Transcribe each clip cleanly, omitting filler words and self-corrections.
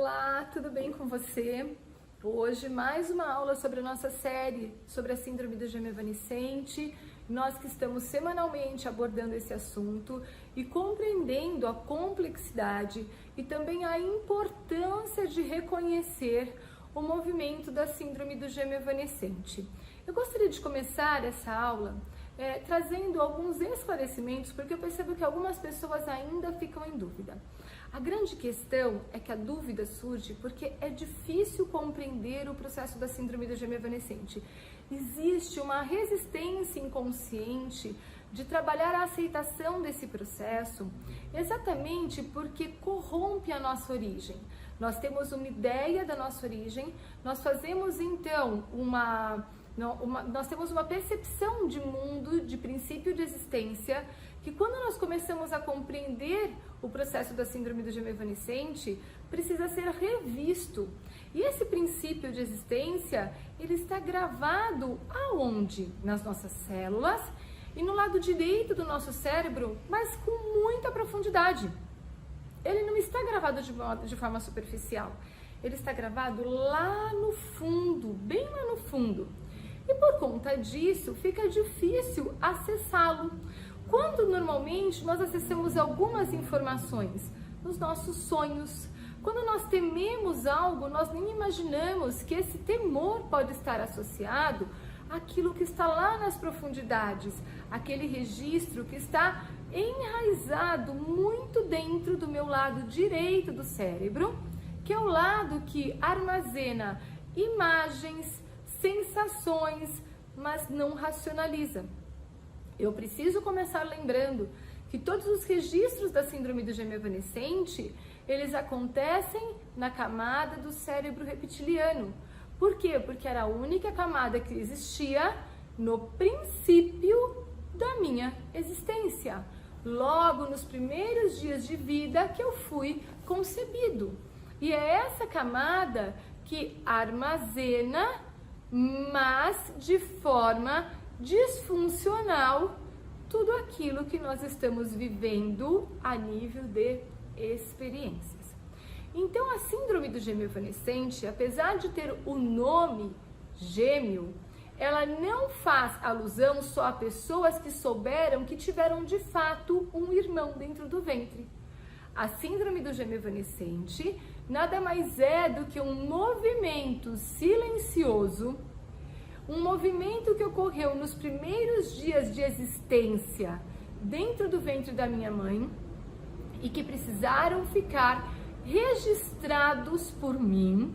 Olá, tudo bem com você? Hoje mais uma aula sobre a nossa série sobre a síndrome do gêmeo evanescente. Nós que estamos semanalmente abordando esse assunto e compreendendo a complexidade e também a importância de reconhecer o movimento da síndrome do gêmeo evanescente. Eu gostaria de começar essa aula trazendo alguns esclarecimentos, porque eu percebo que algumas pessoas ainda ficam em dúvida. A grande questão é que a dúvida surge porque é difícil compreender o processo da síndrome do gêmeo evanescente. Existe uma resistência inconsciente de trabalhar a aceitação desse processo, exatamente porque corrompe a nossa origem. Nós temos uma ideia da nossa origem, nós fazemos então nós temos uma percepção de mundo, de princípio de existência, que quando nós começamos a compreender o processo da síndrome do gêmeo evanescente, precisa ser revisto. E esse princípio de existência, ele está gravado aonde? Nas nossas células e no lado direito do nosso cérebro, mas com muita profundidade. Ele não está gravado de forma superficial, ele está gravado lá no fundo, bem lá no fundo. E por conta disso, fica difícil acessá-lo. Quando normalmente nós acessamos algumas informações nos nossos sonhos, quando nós tememos algo, nós nem imaginamos que esse temor pode estar associado àquilo que está lá nas profundidades, aquele registro que está enraizado muito dentro do meu lado direito do cérebro, que é o lado que armazena imagens, sensações, mas não racionaliza. Eu preciso começar lembrando que todos os registros da síndrome do gêmeo evanescente, eles acontecem na camada do cérebro reptiliano. Por quê? Porque era a única camada que existia no princípio da minha existência. Logo nos primeiros dias de vida que eu fui concebido. E é essa camada que armazena, mas de forma disfuncional, tudo aquilo que nós estamos vivendo a nível de experiências. Então, a síndrome do gêmeo evanescente, apesar de ter o nome gêmeo, ela não faz alusão só a pessoas que souberam que tiveram de fato um irmão dentro do ventre. A síndrome do gêmeo evanescente nada mais é do que um movimento silencioso, um movimento que ocorreu nos primeiros dias de existência dentro do ventre da minha mãe e que precisaram ficar registrados por mim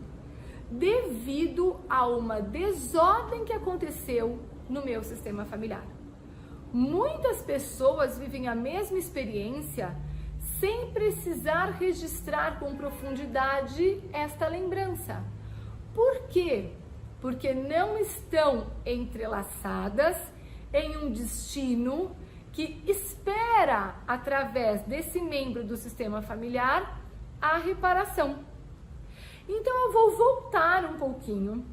devido a uma desordem que aconteceu no meu sistema familiar. Muitas pessoas vivem a mesma experiência sem precisar registrar com profundidade esta lembrança. Por quê? Porque não estão entrelaçadas em um destino que espera, através desse membro do sistema familiar, a reparação. Então eu vou voltar um pouquinho,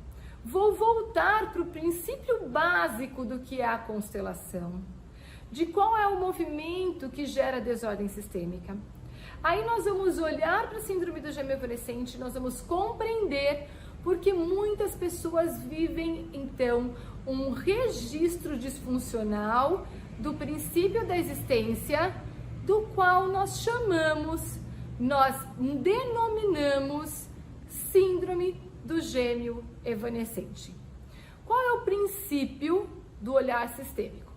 vou voltar para o princípio básico do que é a constelação, de qual é o movimento que gera desordem sistêmica. Aí nós vamos olhar para a síndrome do gêmeo evanescente, nós vamos compreender porque muitas pessoas vivem, então, um registro disfuncional do princípio da existência, do qual nós denominamos síndrome do gêmeo evanescente. Qual é o princípio do olhar sistêmico?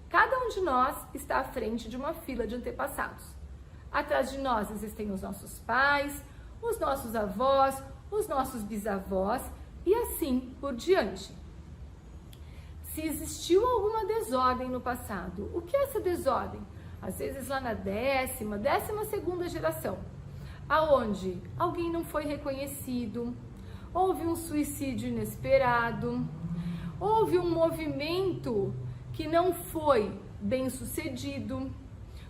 Cada um de nós está à frente de uma fila de antepassados. Atrás de nós existem os nossos pais, os nossos avós, os nossos bisavós e assim por diante. Se existiu alguma desordem no passado, o que é essa desordem? Às vezes lá na 12ª geração, aonde alguém não foi reconhecido, houve um suicídio inesperado, houve um movimento que não foi bem sucedido,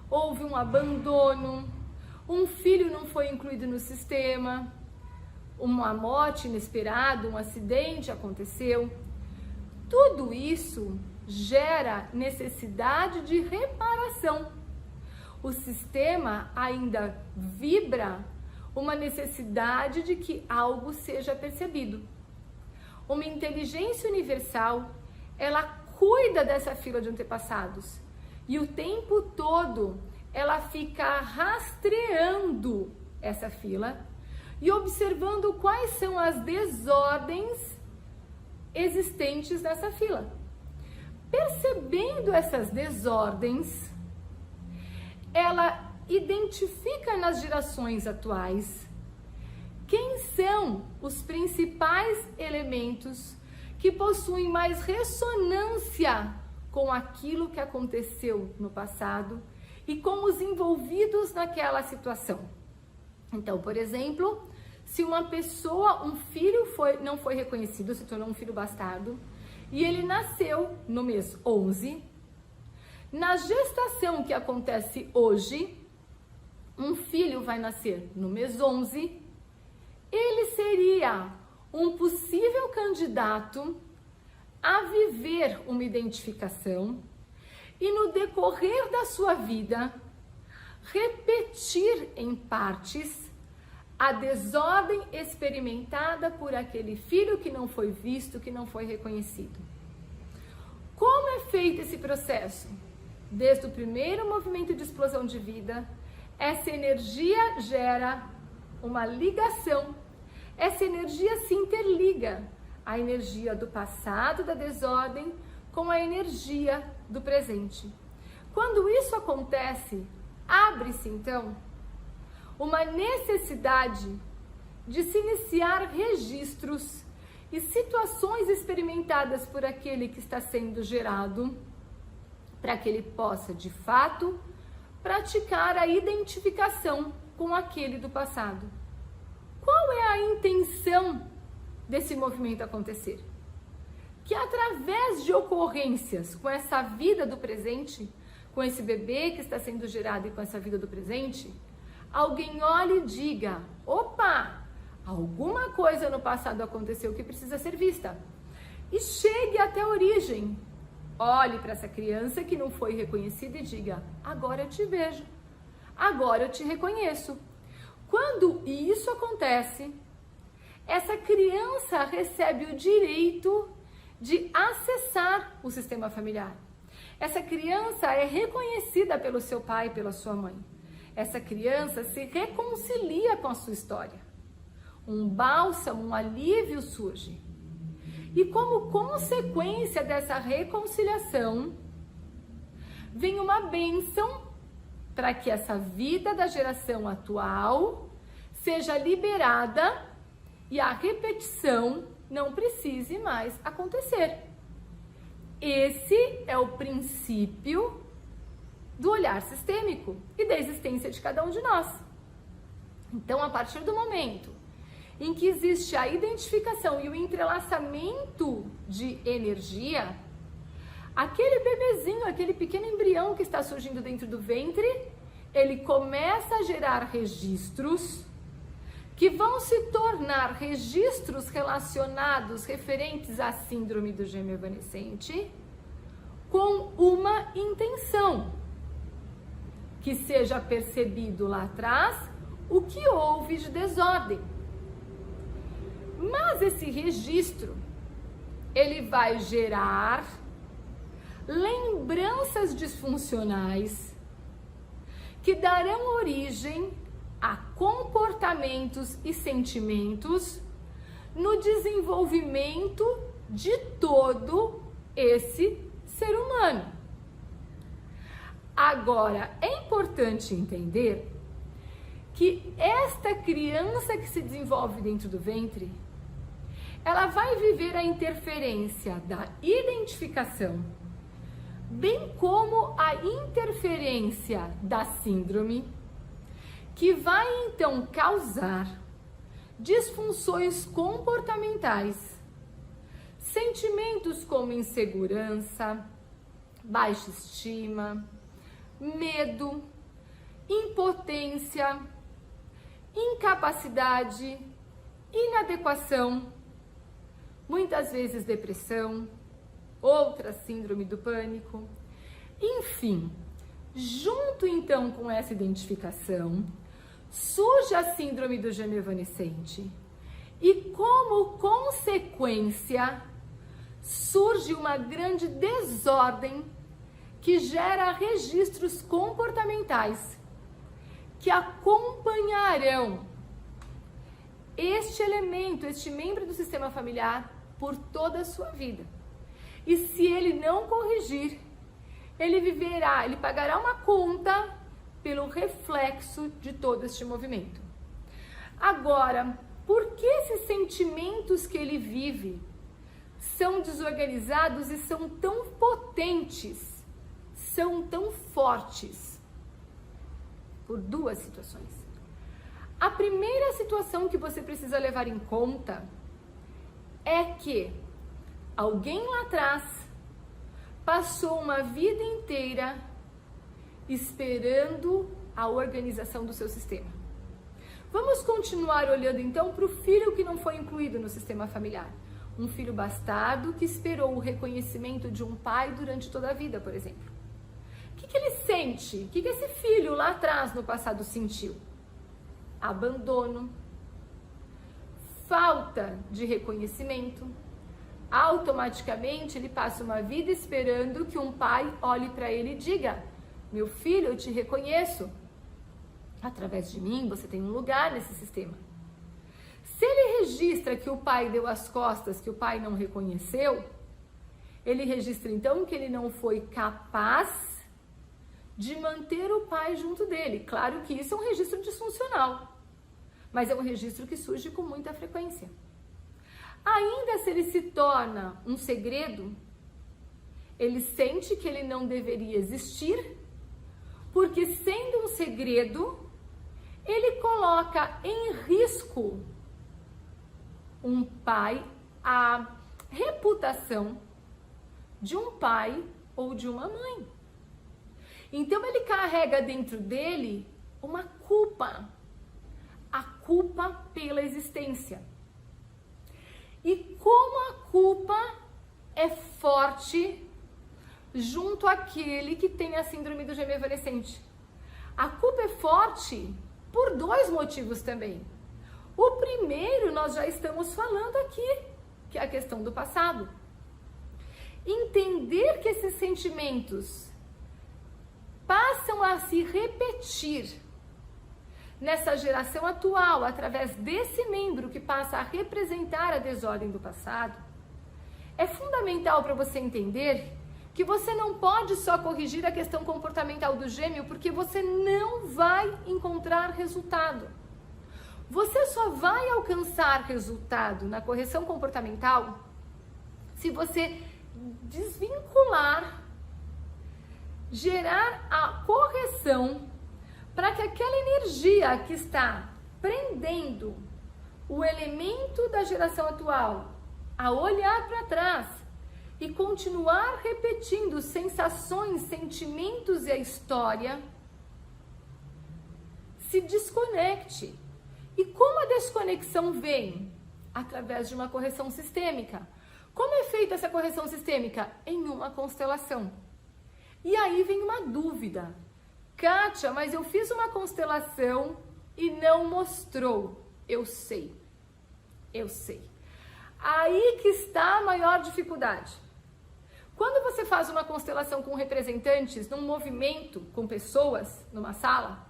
houve um abandono, um filho não foi incluído no sistema, uma morte inesperada, um acidente aconteceu. Tudo isso gera necessidade de reparação. o sistema ainda vibra uma necessidade de que algo seja percebido. Uma inteligência universal, ela cuida dessa fila de antepassados e o tempo todo ela fica rastreando essa fila e observando quais são as desordens existentes nessa fila. Percebendo essas desordens, ela identifica nas gerações atuais quem são os principais elementos que possuem mais ressonância com aquilo que aconteceu no passado e com os envolvidos naquela situação. Então, por exemplo, se uma pessoa, um filho não foi reconhecido, se tornou um filho bastardo, e ele nasceu no mês 11, na gestação que acontece hoje, um filho vai nascer no mês 11, ele seria um possível candidato a viver uma identificação e no decorrer da sua vida repetir em partes a desordem experimentada por aquele filho que não foi visto, que não foi reconhecido. Como é feito esse processo? Desde o primeiro movimento de explosão de vida, essa energia gera uma ligação. Essa energia se interliga, a energia do passado, da desordem, com a energia do presente. Quando isso acontece, abre-se então uma necessidade de se iniciar registros e situações experimentadas por aquele que está sendo gerado, para que ele possa, de fato, praticar a identificação com aquele do passado. Qual é a intenção desse movimento acontecer? Que através de ocorrências com essa vida do presente, com esse bebê que está sendo gerado e com essa vida do presente, alguém olhe e diga: opa, alguma coisa no passado aconteceu que precisa ser vista. E chegue até a origem. Olhe para essa criança que não foi reconhecida e diga: agora eu te vejo, agora eu te reconheço. Quando isso acontece, essa criança recebe o direito de acessar o sistema familiar. Essa criança é reconhecida pelo seu pai e pela sua mãe. Essa criança se reconcilia com a sua história. Um bálsamo, um alívio surge. E como consequência dessa reconciliação, vem uma bênção para que essa vida da geração atual seja liberada e a repetição não precise mais acontecer. Esse é o princípio do olhar sistêmico e da existência de cada um de nós. Então, a partir do momento em que existe a identificação e o entrelaçamento de energia, aquele bebezinho, aquele pequeno embrião que está surgindo dentro do ventre, ele começa a gerar registros que vão se tornar registros relacionados, referentes à síndrome do gêmeo evanescente, com uma intenção, que seja percebido lá atrás o que houve de desordem. Mas esse registro, ele vai gerar lembranças disfuncionais que darão origem a comportamentos e sentimentos no desenvolvimento de todo esse ser humano. Agora, é importante entender que esta criança que se desenvolve dentro do ventre, ela vai viver a interferência da identificação, bem como a interferência da síndrome, que vai então causar disfunções comportamentais, sentimentos como insegurança, baixa estima, medo, impotência, incapacidade, inadequação, muitas vezes depressão, outra síndrome do pânico, enfim, Junto então com essa identificação, surge a síndrome do gêmeo evanescente e como consequência surge uma grande desordem que gera registros comportamentais que acompanharão este elemento, este membro do sistema familiar por toda a sua vida. E se ele não corrigir, ele pagará uma conta pelo reflexo de todo este movimento. Agora, por que esses sentimentos que ele vive são desorganizados e são tão potentes, são tão fortes? Por duas situações. A primeira situação que você precisa levar em conta é que alguém lá atrás passou uma vida inteira esperando a organização do seu sistema. Vamos continuar olhando então para o filho que não foi incluído no sistema familiar. Um filho bastardo que esperou o reconhecimento de um pai durante toda a vida, por exemplo. O que ele sente? O que esse filho lá atrás no passado sentiu? Abandono, falta de reconhecimento. Automaticamente ele passa uma vida esperando que um pai olhe para ele e diga: meu filho, eu te reconheço. Através de mim você tem um lugar nesse sistema. Se ele registra que o pai deu as costas, que o pai não reconheceu, ele registra então que ele não foi capaz de manter o pai junto dele. Claro que isso é um registro disfuncional, mas é um registro que surge com muita frequência. Ainda se ele se torna um segredo, ele sente que ele não deveria existir, porque sendo um segredo, ele coloca em risco um pai, a reputação de um pai ou de uma mãe. Então ele carrega dentro dele uma culpa, a culpa pela existência. E como a culpa é forte junto àquele que tem a síndrome do gêmeo evanescente. A culpa é forte por dois motivos também. O primeiro nós já estamos falando aqui, que é a questão do passado. Entender que esses sentimentos passam a se repetir nessa geração atual, através desse membro que passa a representar a desordem do passado, é fundamental para você entender que você não pode só corrigir a questão comportamental do gêmeo, porque você não vai encontrar resultado. Você só vai alcançar resultado na correção comportamental se você desvincular, gerar a correção para que aquela energia que está prendendo o elemento da geração atual a olhar para trás e continuar repetindo sensações, sentimentos e a história, se desconecte. E como a desconexão vem? Através de uma correção sistêmica. Como é feita essa correção sistêmica? Em uma constelação. E aí vem uma dúvida. Kátia, mas eu fiz uma constelação e não mostrou. Eu sei. Aí que está a maior dificuldade. Quando você faz uma constelação com representantes, num movimento, com pessoas, numa sala,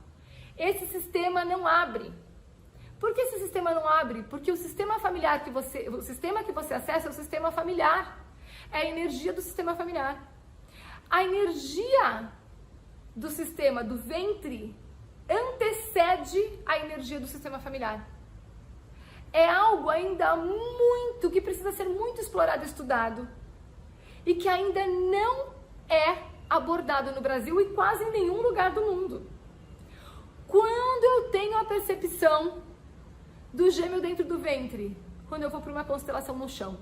esse sistema não abre. Por que esse sistema não abre? Porque o sistema familiar o sistema que você acessa é o sistema familiar. É a energia do sistema familiar. A energia do sistema do ventre antecede a energia do sistema familiar. É algo ainda que precisa ser muito explorado e estudado e que ainda não é abordado no Brasil e quase em nenhum lugar do mundo. Quando eu tenho a percepção do gêmeo dentro do ventre, quando eu vou para uma constelação no chão,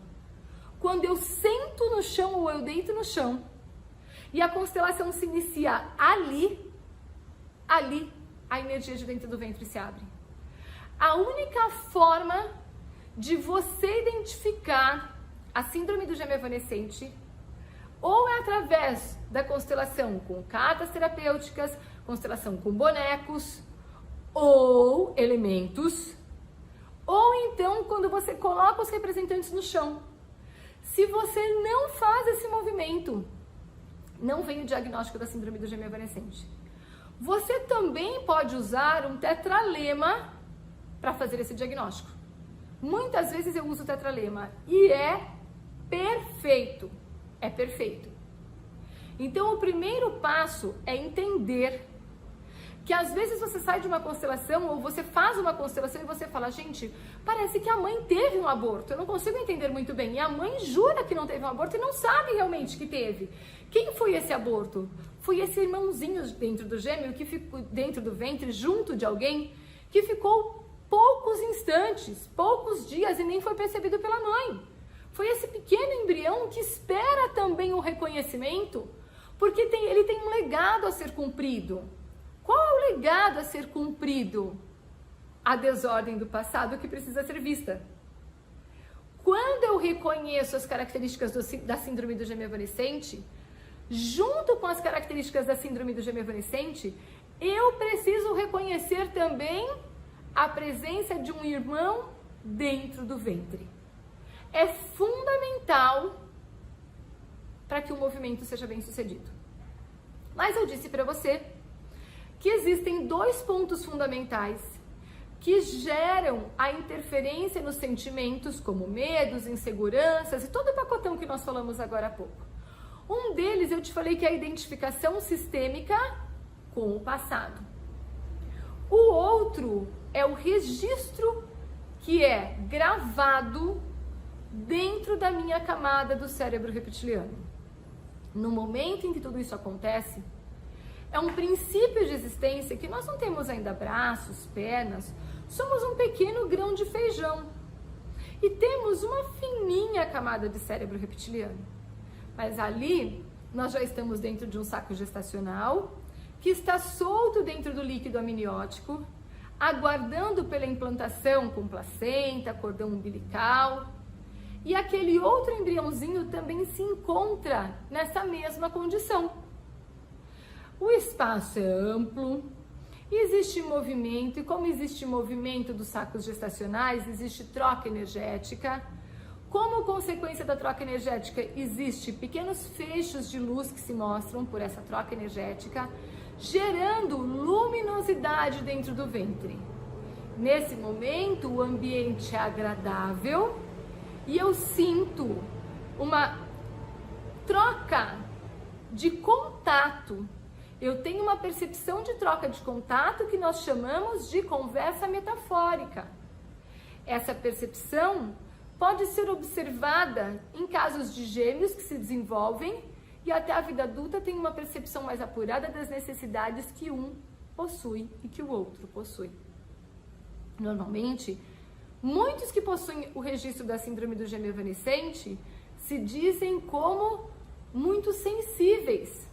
quando eu sento no chão ou eu deito no chão e a constelação se inicia ali a energia de dentro do ventre se abre. A única forma de você identificar a síndrome do gêmeo evanescente Ou é através da constelação com cartas terapêuticas, constelação com bonecos ou elementos, ou então quando você coloca os representantes no chão. Se você não faz esse movimento, não vem o diagnóstico da síndrome do gêmeo evanescente. Você também pode usar um tetralema para fazer esse diagnóstico. Muitas vezes eu uso o tetralema e é perfeito. É perfeito. Então, o primeiro passo é entender que às vezes você sai de uma constelação ou você faz uma constelação e você fala, gente, parece que a mãe teve um aborto. Eu não consigo entender muito bem. E a mãe jura que não teve um aborto e não sabe realmente que teve. Quem foi esse aborto? Foi esse irmãozinho dentro do gêmeo, que ficou dentro do ventre, junto de alguém, que ficou poucos instantes, poucos dias e nem foi percebido pela mãe. Foi esse pequeno embrião que espera também o reconhecimento, porque ele tem um legado a ser cumprido. Qual é o legado a ser cumprido? A desordem do passado que precisa ser vista. Quando eu reconheço as características da síndrome do gêmeo evanescente, junto com as características da síndrome do gêmeo evanescente, eu preciso reconhecer também a presença de um irmão dentro do ventre. É fundamental para que o movimento seja bem sucedido. Mas eu disse para você que existem dois pontos fundamentais que geram a interferência nos sentimentos, como medos, inseguranças e todo o pacotão que nós falamos agora há pouco. Um deles eu te falei que é a identificação sistêmica com o passado. O outro é o registro que é gravado dentro da minha camada do cérebro reptiliano. No momento em que tudo isso acontece, é um princípio de existência que nós não temos ainda braços, pernas, somos um pequeno grão de feijão e temos uma fininha camada de cérebro reptiliano. Mas ali nós já estamos dentro de um saco gestacional que está solto dentro do líquido amniótico, aguardando pela implantação com placenta, cordão umbilical. E aquele outro embriãozinho também se encontra nessa mesma condição. O espaço é amplo, existe movimento, e como existe movimento dos sacos gestacionais, existe troca energética. Como consequência da troca energética, existe pequenos feixes de luz que se mostram por essa troca energética, gerando luminosidade dentro do ventre. Nesse momento, o ambiente é agradável e eu sinto uma troca de contato. Eu tenho uma percepção de troca de contato que nós chamamos de conversa metafórica. Essa percepção pode ser observada em casos de gêmeos que se desenvolvem e até a vida adulta tem uma percepção mais apurada das necessidades que um possui e que o outro possui. Normalmente, muitos que possuem o registro da síndrome do gêmeo evanescente se dizem como muito sensíveis,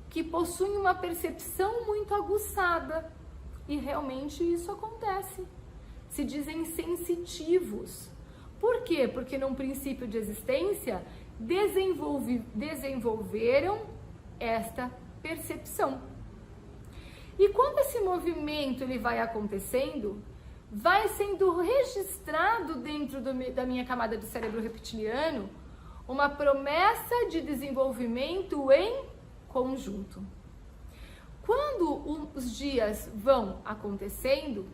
que possuem uma percepção muito aguçada, e realmente isso acontece. Se dizem sensitivos. Por quê? Porque num princípio de existência desenvolveram esta percepção. E quando esse movimento ele vai acontecendo, vai sendo registrado dentro da minha camada do cérebro reptiliano uma promessa de desenvolvimento em conjunto. Quando os dias vão acontecendo,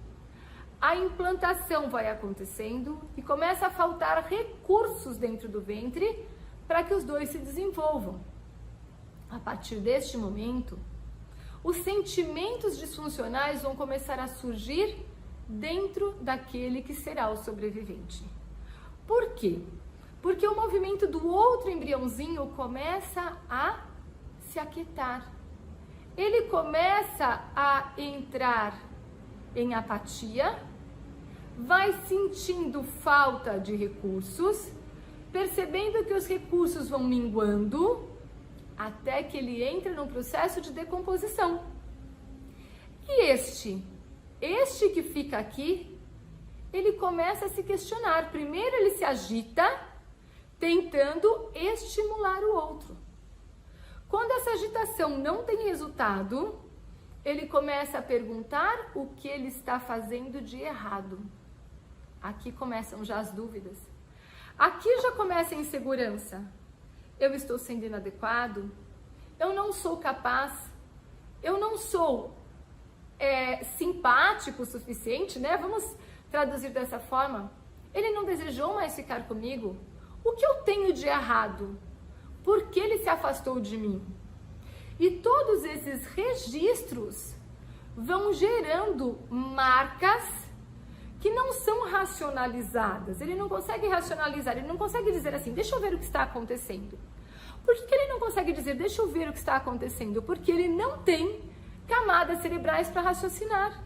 a implantação vai acontecendo e começa a faltar recursos dentro do ventre para que os dois se desenvolvam. A partir deste momento, os sentimentos disfuncionais vão começar a surgir dentro daquele que será o sobrevivente. Por quê? Porque o movimento do outro embriãozinho começa a se aquietar. Ele começa a entrar em apatia, vai sentindo falta de recursos, percebendo que os recursos vão minguando, até que ele entra num processo de decomposição. E este que fica aqui, ele começa a se questionar. Primeiro ele se agita, tentando estimular o outro. Quando essa agitação não tem resultado, ele começa a perguntar o que ele está fazendo de errado. Aqui começam já as dúvidas. Aqui já começa a insegurança. Eu estou sendo inadequado? Eu não sou capaz? Eu não sou simpático o suficiente, né? Vamos traduzir dessa forma. Ele não desejou mais ficar comigo? O que eu tenho de errado? Por que ele se afastou de mim? E todos esses registros vão gerando marcas que não são racionalizadas. Ele não consegue racionalizar, ele não consegue dizer assim, deixa eu ver o que está acontecendo. Por que ele não consegue dizer, deixa eu ver o que está acontecendo? Porque ele não tem camadas cerebrais para raciocinar.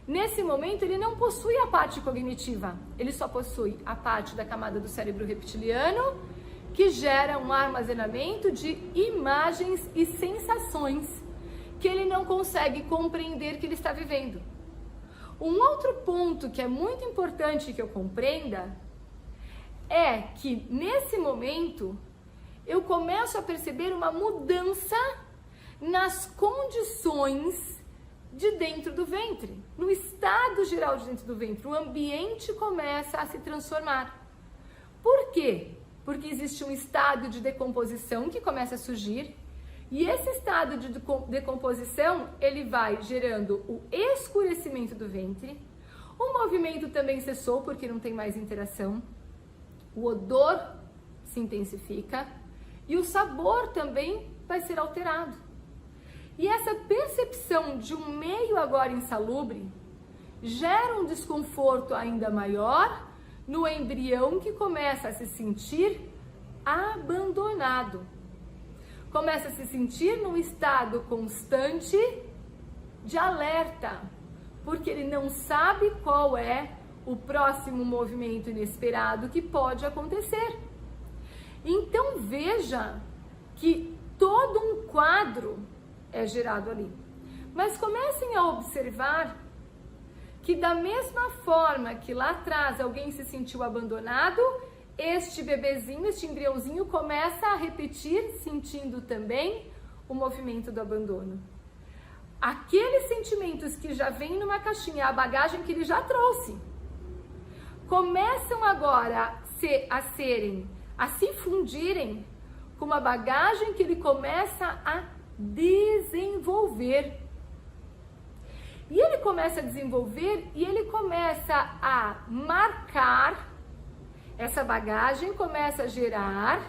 Nesse momento, ele não possui a parte cognitiva, ele só possui a parte da camada do cérebro reptiliano, que gera um armazenamento de imagens e sensações que ele não consegue compreender que ele está vivendo. Um outro ponto que é muito importante que eu compreenda é que, nesse momento, eu começo a perceber uma mudança nas condições de dentro do ventre, no estado geral de dentro do ventre. O ambiente começa a se transformar. Por quê? Porque existe um estado de decomposição que começa a surgir, e esse estado de decomposição, ele vai gerando o escurecimento do ventre, o movimento também cessou porque não tem mais interação, o odor se intensifica e o sabor também vai ser alterado. E essa percepção de um meio agora insalubre gera um desconforto ainda maior no embrião, que começa a se sentir abandonado. Começa a se sentir num estado constante de alerta, porque ele não sabe qual é o próximo movimento inesperado que pode acontecer. Então veja que todo um quadro é gerado ali. Mas comecem a observar que, da mesma forma que lá atrás alguém se sentiu abandonado, este bebezinho, este embriãozinho começa a repetir, sentindo também o movimento do abandono. Aqueles sentimentos que já vêm numa caixinha, a bagagem que ele já trouxe, começam agora a se fundirem com uma bagagem que ele começa a desenvolver. E ele começa a desenvolver e ele começa a marcar, essa bagagem começa a gerar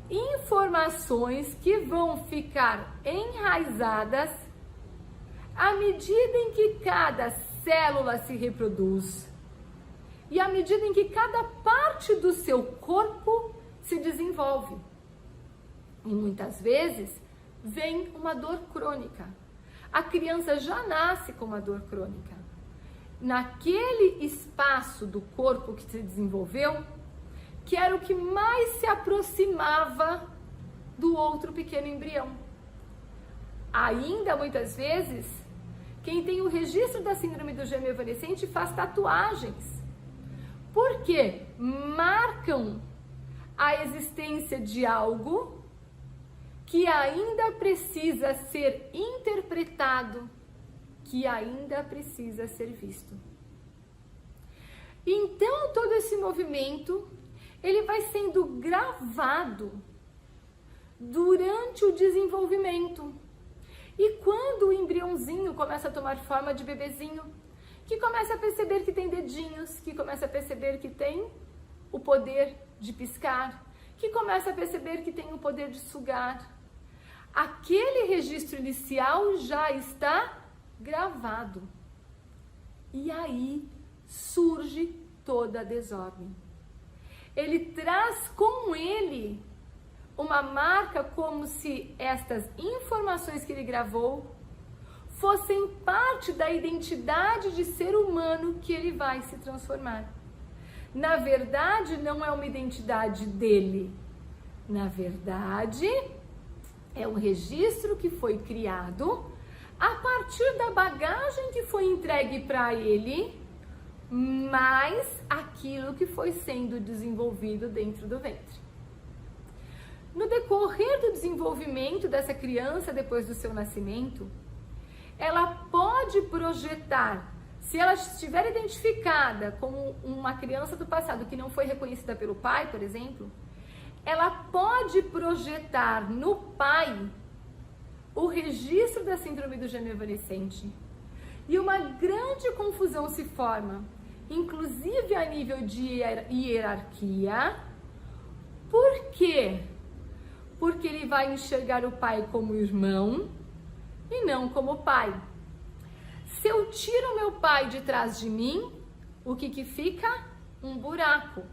informações que vão ficar enraizadas à medida em que cada célula se reproduz e à medida em que cada parte do seu corpo se desenvolve. E muitas vezes vem uma dor crônica. A criança já nasce com uma dor crônica. Naquele espaço do corpo que se desenvolveu, que era o que mais se aproximava do outro pequeno embrião. Ainda muitas vezes, quem tem o registro da síndrome do gêmeo evanescente faz tatuagens, porque marcam a existência de algo que ainda precisa ser interpretado, que ainda precisa ser visto. Então, todo esse movimento, ele vai sendo gravado durante o desenvolvimento. E quando o embriãozinho começa a tomar forma de bebezinho, que começa a perceber que tem dedinhos, que começa a perceber que tem o poder de piscar, que começa a perceber que tem o poder de sugar, aquele registro inicial já está gravado. E aí surge toda a desordem. Ele traz com ele uma marca, como se estas informações que ele gravou fossem parte da identidade de ser humano que ele vai se transformar. Na verdade, não é uma identidade dele. Na verdade, é um registro que foi criado a partir da bagagem que foi entregue para ele, mais aquilo que foi sendo desenvolvido dentro do ventre. no decorrer do desenvolvimento dessa criança depois do seu nascimento, ela pode projetar, se ela estiver identificada como uma criança do passado que não foi reconhecida pelo pai, por exemplo, ela pode projetar no pai o registro da síndrome do gêmeo evanescente. E uma grande confusão se forma, inclusive a nível de hierarquia. Por quê? Porque ele vai enxergar o pai como irmão e não como pai. Se eu tiro meu pai de trás de mim, o que fica? Um buraco.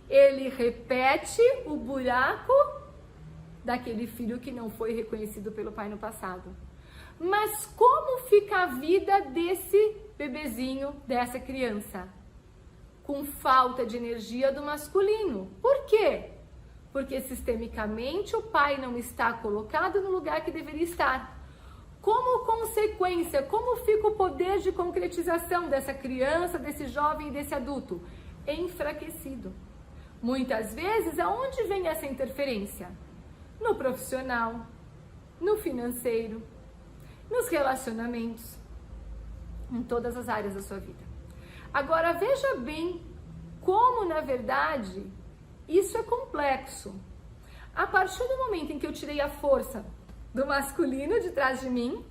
Ele repete o buraco daquele filho que não foi reconhecido pelo pai no passado. Mas como fica a vida desse bebezinho, dessa criança? Com falta de energia do masculino. Por quê? Porque sistemicamente o pai não está colocado no lugar que deveria estar. Como consequência, como fica o poder de concretização dessa criança, desse jovem e desse adulto? Enfraquecido. Muitas vezes, aonde vem essa interferência? No profissional, no financeiro, nos relacionamentos, em todas as áreas da sua vida. Agora, veja bem como, na verdade, isso é complexo. A partir do momento em que eu tirei a força do masculino de trás de mim,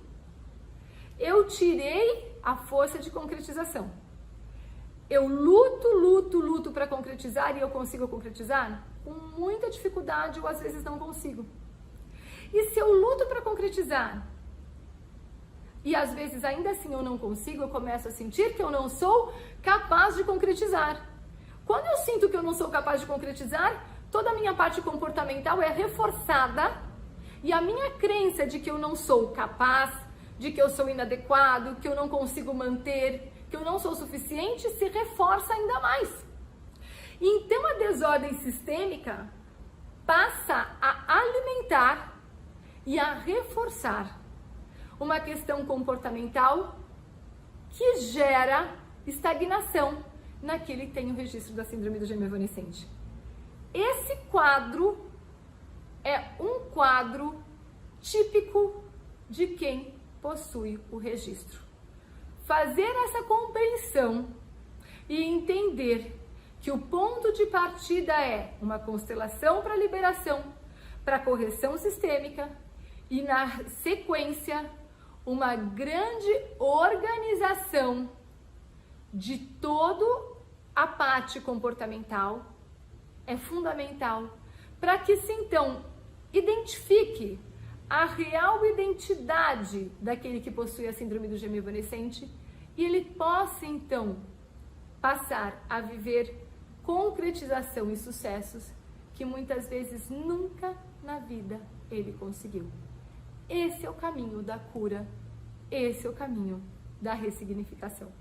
eu tirei a força de concretização. Eu luto para concretizar e eu consigo concretizar? Com muita dificuldade ou às vezes não consigo. E se eu luto para concretizar e às vezes ainda assim eu não consigo, eu começo a sentir que eu não sou capaz de concretizar. Quando eu sinto que eu não sou capaz de concretizar, toda a minha parte comportamental é reforçada e a minha crença de que eu não sou capaz, de que eu sou inadequado, que eu não consigo manter, que eu não sou suficiente, se reforça ainda mais. Então a desordem sistêmica passa a alimentar e a reforçar uma questão comportamental que gera estagnação naquele que tem o registro da síndrome do gêmeo evanescente. Esse quadro é um quadro típico de quem possui o registro. Fazer essa compreensão e entender que o ponto de partida é uma constelação para liberação, para correção sistêmica e, na sequência, uma grande organização de toda a parte comportamental é fundamental para que se então identifique a real identidade daquele que possui a síndrome do gêmeo evanescente e ele possa então passar a viver concretização e sucessos que muitas vezes nunca na vida ele conseguiu. Esse é o caminho da cura, esse é o caminho da ressignificação.